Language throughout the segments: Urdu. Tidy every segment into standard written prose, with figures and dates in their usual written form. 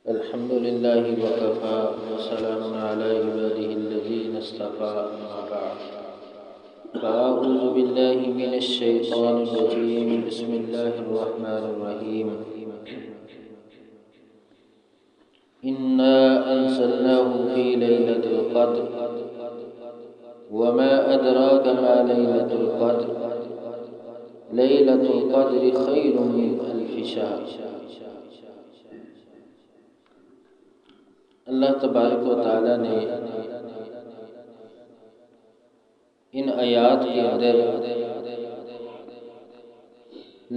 الحمد لله وكفى وسلام على عباده الذين اصطفى أما بعد فأعوذ بالله من الشيطان الرجيم بسم الله الرحمن الرحيم إنا أنزلناه في ليلة القدر وما أدراك ما ليلة القدر ليلة القدر خير من ألف شهر۔ اللہ تبارک و تعالیٰ نے ان آیات کے اندر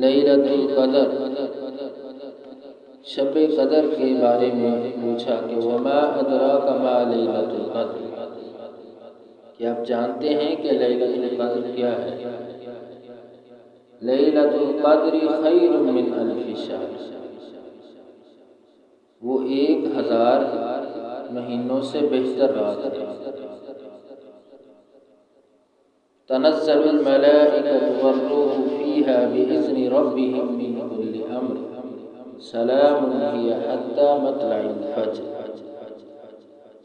لیلۃ القدر شب قدر کے بارے میں پوچھا کہ وما ادراک ما لیلۃ القدر، کہ آپ جانتے ہیں کہ لیلۃ القدر کیا ہے؟ لیلۃ القدر خیر من الف شہر، وہ 1000 مہینوں سے بہتر رات ہے۔ تنزل الملائکۃ والروح فیہا بإذن ربہم من کل امر سلام ہی حتی مطلع الفجر۔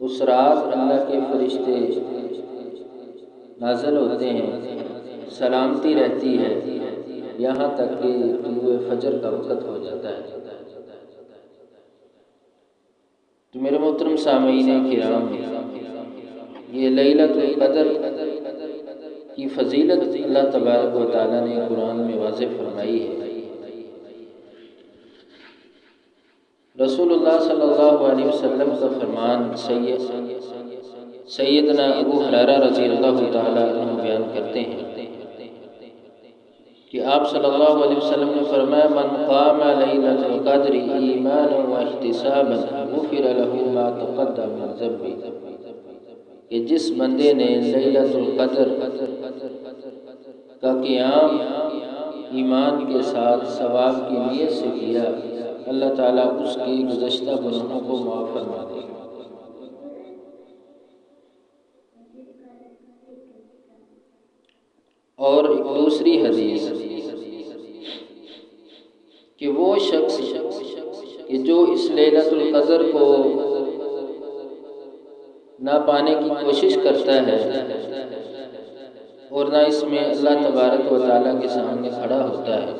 اس رات اللہ کے فرشتے نازل ہوتے ہیں، سلامتی رہتی ہے یہاں تک کہ طلوع فجر کا وقت ہو جاتا ہے۔ تو میرے محترم سامعین کرام، یہ لیلۃ القدر کی فضیلت اللہ تبارک و تعالیٰ نے قرآن میں واضح فرمائی ہے۔ رسول اللہ صلی اللہ علیہ وسلم کا فرمان سیدنا ابو ہریرہ رضی اللہ تعالیٰ عنہ بیان کرتے ہیں کہ آپ صلی اللہ علیہ وسلم نے فرمایا من قام لیلۃ القدر ایمانا واحتسابا غفر له ما تقدم من ذنبه، کہ جس بندے نے لیلۃ القدر کا قیام ایمان کے ساتھ ثواب کی نیت سے کیا، اللہ تعالیٰ اس کی گزشتہ گناہوں کو معاف فرما دے گا۔ اور ایک دوسری حدیث کہ وہ شخص کہ جو اس لیلۃ القدر کو نہ پانے کی کوشش کرتا ہے اور نہ اس میں اللہ تبارک و تعالیٰ کے سامنے کھڑا ہوتا ہے،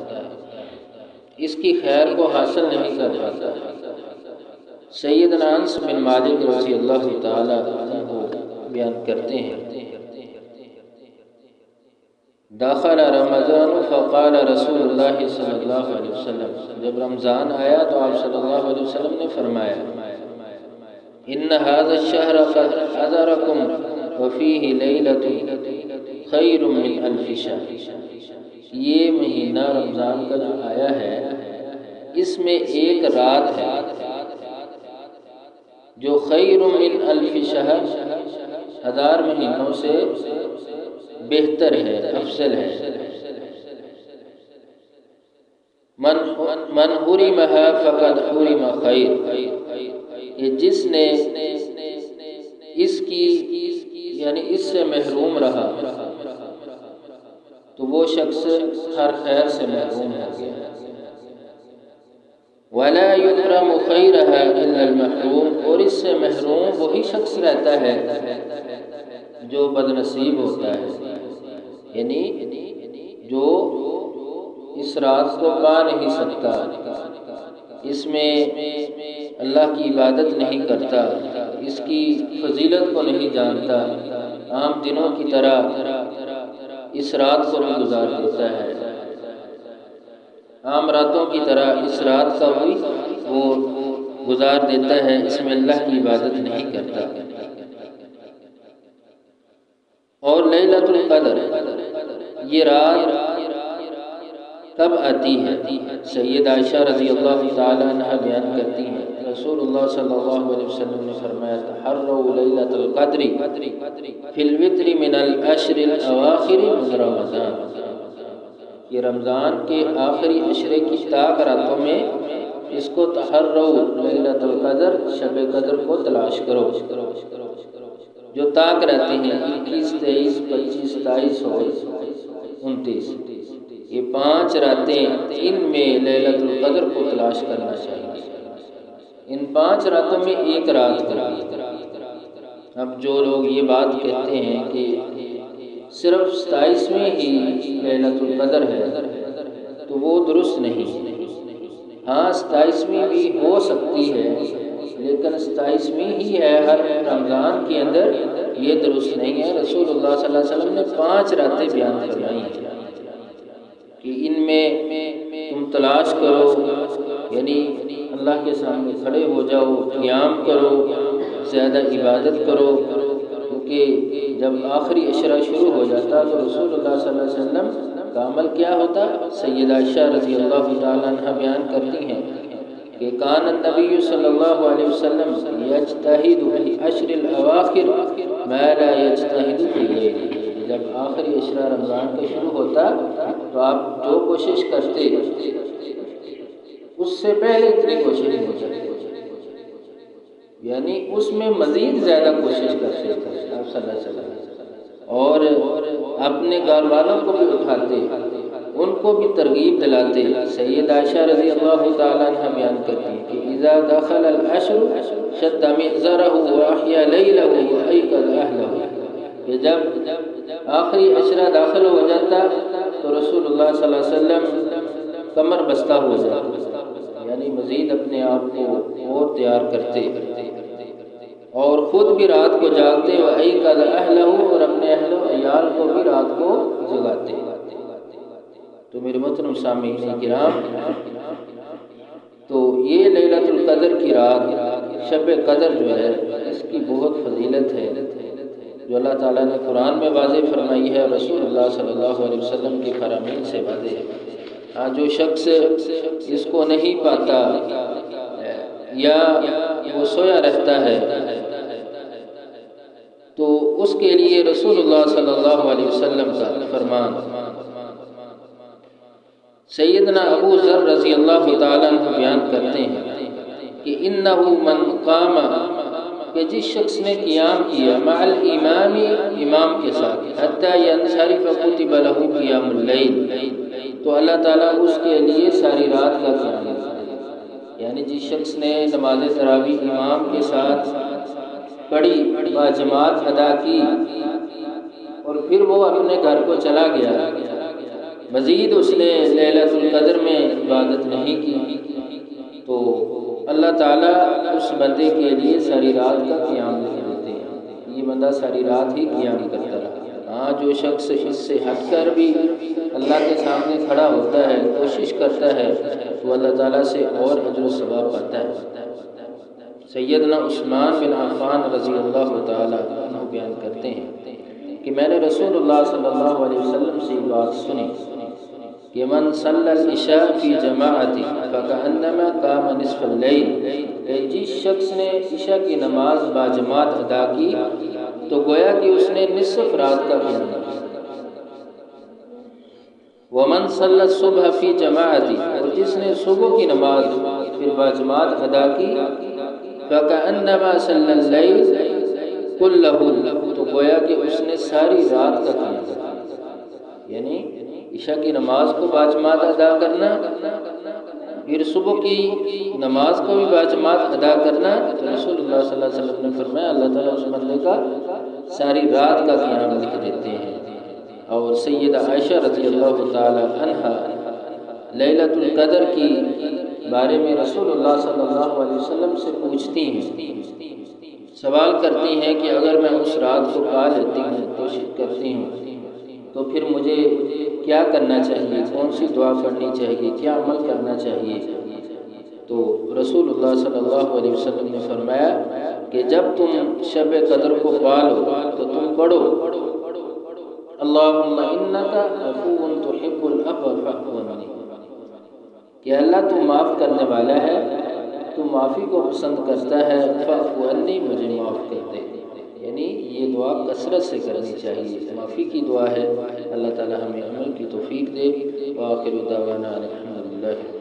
اس کی خیر کو حاصل نہیں کر پاتا۔ سیدنا انس بن مالک رضی اللہ تعالیٰ عنہ بیان کرتے ہیں داخل رمضان فقال رسول اللہ صلی اللہ علیہ وسلم، جب رمضان آیا تو آپ صلی اللہ علیہ وسلم نے فرمایا ان هذا الشهر قد حضركم وفيه ليلة خیر من الف شہر، یہ مہینہ رمضان کا جو آیا ہے اس میں ایک رات ہے جو خیر من الف شہر 1000 مہینوں سے بہتر ہے، افضل ہے۔ من حرمها فقد حرم خیر، کہ جس نے اس کی یعنی اس سے محروم رہا تو وہ شخص ہر خیر سے محروم ہو گیا۔ ولا يحرم خیرها الا المحروم، اور اس سے محروم وہی شخص رہتا ہے جو بدنصیب ہوتا ہے، یعنی جو اس رات کو پا نہیں سکتا، اس میں اللہ کی عبادت نہیں کرتا، اس کی فضیلت کو نہیں جانتا، عام دنوں کی طرح اس رات کو بھی گزار دیتا ہے، عام راتوں کی طرح اس رات کا بھی وہ گزار دیتا ہے، اس میں اللہ کی عبادت نہیں کرتا۔ اور لیلۃ القدر یہ رات کب آتی ہے؟ سید عائشہ رضی اللہ تعالیٰ عنہ بیان کرتی ہیں رسول اللہ صلی اللہ علیہ وسلم نے فرمایا تحروا لیلۃ القدر فی الوتر من العشر الاواخر من رمضان، یہ رمضان کے آخری عشرے کی طاق راتوں میں اس کو تحروا لیلۃ القدر شب قدر کو تلاش کرو، جو طاق رہتے ہیں 21، 23، 25، 27 اور 29، یہ 5 راتیں، ان میں لیلۃ القدر کو تلاش کرنا چاہیے۔ ان 5 راتوں میں ایک رات کر دی۔ اب جو لوگ یہ بات کہتے ہیں کہ صرف 27ویں ہی لیلۃ القدر ہے تو وہ درست نہیں۔ ہاں 27ویں بھی ہو سکتی ہے لیکن 27ویں ہی ہے ہر رمضان کے اندر، یہ درست نہیں ہے۔ رسول اللہ صلی اللہ علیہ وسلم نے 5 راتیں بیان فرمائی ہیں کہ ان میں تم تلاش کرو، یعنی اللہ کے سامنے کھڑے ہو جاؤ، قیام کرو، زیادہ عبادت کرو، کیونکہ جب آخری عشرہ شروع ہو جاتا تو رسول اللہ صلی اللہ علیہ وسلم کا عمل کیا ہوتا؟ سیدہ عائشہ رضی اللہ تعالیٰ عنہ بیان کرتی ہیں کہ کان النبی صلی اللہ علیہ وسلم یجتہد فی العشر الاواخر ما لا یجتہد فی غیرہ۔ جب آخری عشرہ رمضان کا شروع ہوتا تو آپ جو کوشش کرتے اس سے پہلے اتنی کوشش نہیں ہو سکتی، یعنی اس میں مزید زیادہ کوشش کرتے آپ صلی اللہ علیہ وسلم، اور اپنے گھر والوں کو بھی اٹھاتے، ان کو بھی ترغیب دلاتے۔ سیدہ عائشہ رضی اللہ تعالیٰ عنہ بیان کرتی ہیں کہ اذا دخل العشر شد مئزرہ واحیا لیلہ وایقظ اہلہ، کہ جب آخری عشرہ داخل ہو جاتا تو رسول اللہ صلی اللہ علیہ وسلم کمر بستہ ہو جاتا، یعنی مزید اپنے آپ کو اور تیار کرتے اور خود بھی رات کو جاگتے، وایقظ اہلہ، اور اپنے اہل و عیال کو بھی رات کو جگاتے۔ تو میرے محترم سامعین کرام، تو یہ لیلۃ القدر کی رات، شب قدر جو ہے، اس کی بہت فضیلت ہے جو اللہ تعالیٰ نے قرآن میں واضح فرمائی ہے، رسول اللہ صلی اللہ علیہ وسلم کے فرامین سے واضح ہے۔ جو شخص اس کو نہیں پاتا یا وہ سویا رہتا ہے تو اس کے لیے رسول اللہ صلی اللہ علیہ وسلم کا فرمان، سیدنا ابو ذر رضی اللہ تعالیٰ عنہ بیان کرتے ہیں کہ انہ من قام، کہ جس شخص نے قیام کیا مع الامام، امام کے ساتھ، حتی ینصرف کتب لہ قیام اللیل، تو اللہ تعالیٰ اس کے لیے ساری رات کا قیام کرتا ہے۔ یعنی جس شخص نے نماز تراویح امام کے ساتھ پڑھی، باجماعت ادا کی، اور پھر وہ اپنے گھر کو چلا گیا، مزید اس نے لیلۃ القدر میں عبادت نہیں کی، تو اللہ تعالیٰ اس بندے کے لیے ساری رات کا قیام لکھ دیتے ہیں، یہ بندہ ساری رات ہی قیام کرتا رہا۔ ہاں جو شخص اس سے ہٹ کر بھی اللہ کے سامنے کھڑا ہوتا ہے، کوشش کرتا ہے، وہ اللہ تعالیٰ سے اور اجر و ثواب پاتا ہے۔ سیدنا عثمان بن عفان رضی اللہ تعالیٰ عنہ بیان کرتے ہیں کہ میں نے رسول اللہ صلی اللہ علیہ وسلم سے یہ بات سنی کہ من صلی العشاء فی جماعت فکأنما قام نصف اللیل، کہ جس شخص نے عشاء کی نماز باجماعت ادا کی تو گویا کہ اس نے نصف رات کا قیام کیا۔ ومن صلی الصبح فی جماعت، اور جس نے صبح کی نماز پھر باجماعت ادا کی، فکأنما صلی اللیل کلہ، تو گویا کہ اس نے ساری رات کا قیام کیا۔ یعنی عشاء کی نماز کو باجماعت ادا کرنا، پھر صبح کی نماز کو بھی باجماعت ادا کرنا، تو رسول اللہ صلی اللہ علیہ وسلم نے فرمایا اللہ تعالیٰ اس بندے کا ساری رات کا قیام لکھ دیتے ہیں۔ اور سیدہ عائشہ رضی اللہ تعالی عنہ لیلۃ القدر کی بارے میں رسول اللہ صلی اللہ علیہ وسلم سے پوچھتی ہیں، سوال کرتی ہیں کہ اگر میں اس رات کو پا لیتی ہوں، کوشش کرتی ہوں، تو پھر مجھے کیا کرنا چاہیے، کون سی دعا پڑھنی چاہیے، کیا عمل کرنا چاہیے؟ تو رسول اللہ صلی اللہ علیہ وسلم نے فرمایا کہ جب تم شب قدر کو پا لو تو تم پڑھو اللہم انک عفو تحب العفو فاعف عنی، کہ اللہ تو معاف کرنے والا ہے، تو معافی کو پسند کرتا ہے، فاعف عنی، مجھے معاف کر دے۔ یعنی یہ دعا کثرت سے کرنی چاہیے، معافی کی دعا ہے۔ اللہ تعالی ہمیں عمل کی توفیق دے۔ وآخر دعوانا الحمدللہ۔